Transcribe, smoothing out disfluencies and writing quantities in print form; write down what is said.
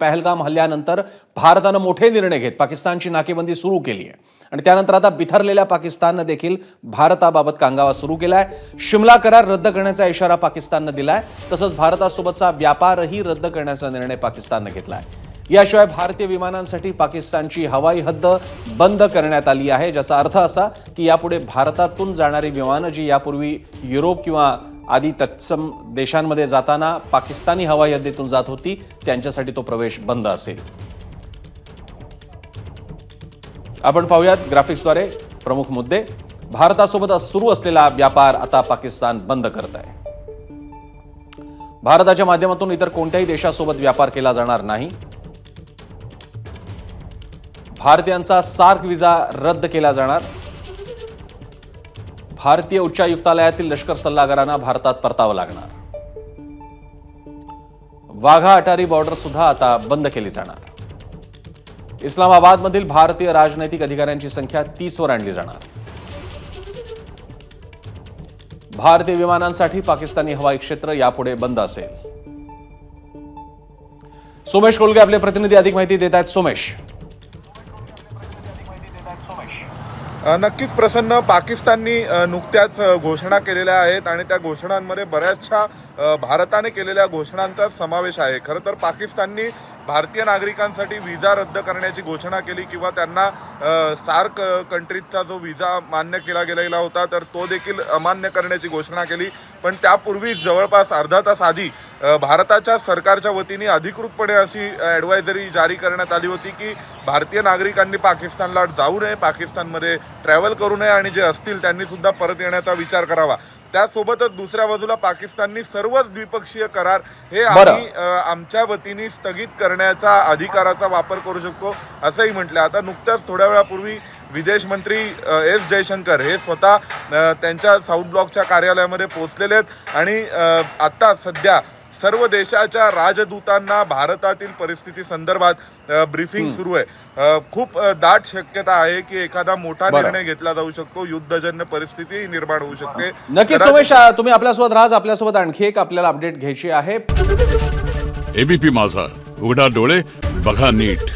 पहलगाम हल्ल्यानंतर भारताने मोठे निर्णय घेत पाकिस्तानची नाकेबंदी सुरू केली आहे आणि त्यानंतर आता बिथरलेल्या पाकिस्तानने देखील भारताबाबत कांगावा सुरू केलाय। शिमला करार रद्द करण्याचा इशारा पाकिस्तानने दिलाय, तसंच भारतासोबतचा व्यापारही रद्द करण्याचा निर्णय पाकिस्तानने घेतलाय। याशिवाय भारतीय विमानांसाठी पाकिस्तानची हवाई हद्द बंद करण्यात आली आहे, ज्याचा अर्थ असा की यापुढे भारतातून जाणारी विमानं जी यापूर्वी युरोप किंवा आदी तत्सम देशांमध्ये जाताना पाकिस्तानी हवाई हद्दीतून जात होती त्यांच्यासाठी तो प्रवेश बंद असेल। आपण पाहूयात ग्राफिक्सद्वारे प्रमुख मुद्दे। भारतासोबत सुरू असलेला व्यापार आता पाकिस्तान बंद करत आहे। भारताच्या माध्यमातून इतर कोणत्याही देशासोबत व्यापार केला जाणार नाही। भारतीयांचा सार्क व्हिसा रद्द केला जाणार। भारतीय उच्चायुक्तालयातील लष्कर सल्लागारांना भारतात परतावं लागणार। वाघा अटारी बॉर्डर सुद्धा आता बंद केली जाणार। इस्लामाबादमधील भारतीय राजनैतिक अधिकाऱ्यांची संख्या 30 वर आणली जाणार। भारतीय विमानांसाठी पाकिस्तानी हवाई क्षेत्र यापुढे बंद असेल। सोमेश कोलगे आपले प्रतिनिधी अधिक माहिती देत आहेत। सोमेश, नक्कीच प्रसन्न, पाकिस्ताननी नुकत्याच घोषणा केलेल्या आहेत आणि त्या घोषणांमध्ये बऱ्याचशा भारताने केलेल्या घोषणांचा समावेश आहे। खरं तर पाकिस्ताननी भारतीय नागरिकांसाठी व्हिसा रद्द करण्याची घोषणा केली किंवा त्यांना सार्क कंट्रीजचा जो व्हिसा मान्य केला गेलेला होता तर तो देखील अमान्य करण्याची घोषणा केली। पण त्यापूर्वी जवळपास अर्धा तास आधी भारताच्या सरकारच्या वतीने अधिकृतपणे अशी ॲडवायझरी जारी करण्यात आली होती की भारतीय नागरिकांनी पाकिस्तानला जाऊ नये, पाकिस्तानमध्ये ट्रॅव्हल करू नये आणि जे असतील त्यांनी सुद्धा परत येण्याचा विचार करावा। त्यासोबतच दुसऱ्या बाजूला पाकिस्ताननी सर्वच द्विपक्षीय करार हे आम्ही आमच्या वतीने स्थगित करण्याचा अधिकाराचा वापर करू शकतो असंही म्हटलं। आता नुकत्याच थोड्या वेळापूर्वी विदेश मंत्री एस जयशंकर हे स्वतः त्यांच्या साऊथ ब्लॉकच्या कार्यालयामध्ये पोहोचलेले आहेत आणि आता सध्या सर्व देशाच्या राजदूतांना भारतातील परिस्थिती संदर्भात ब्रीफिंग सुरू आहे। खूप दाट शक्यता आहे की एखादा मोठा निर्णय घेतला जाऊ शकतो, युद्धजन्य परिस्थिती निर्माण होऊ शकते। नक्कीच सोमेश, तुम्ही आपल्यासोबत राहा। आपल्यासोबत आणखी एक आपल्याला अपडेट घ्यायची आहे। एबीपी माझा, उघडा डोळे बघा नीट।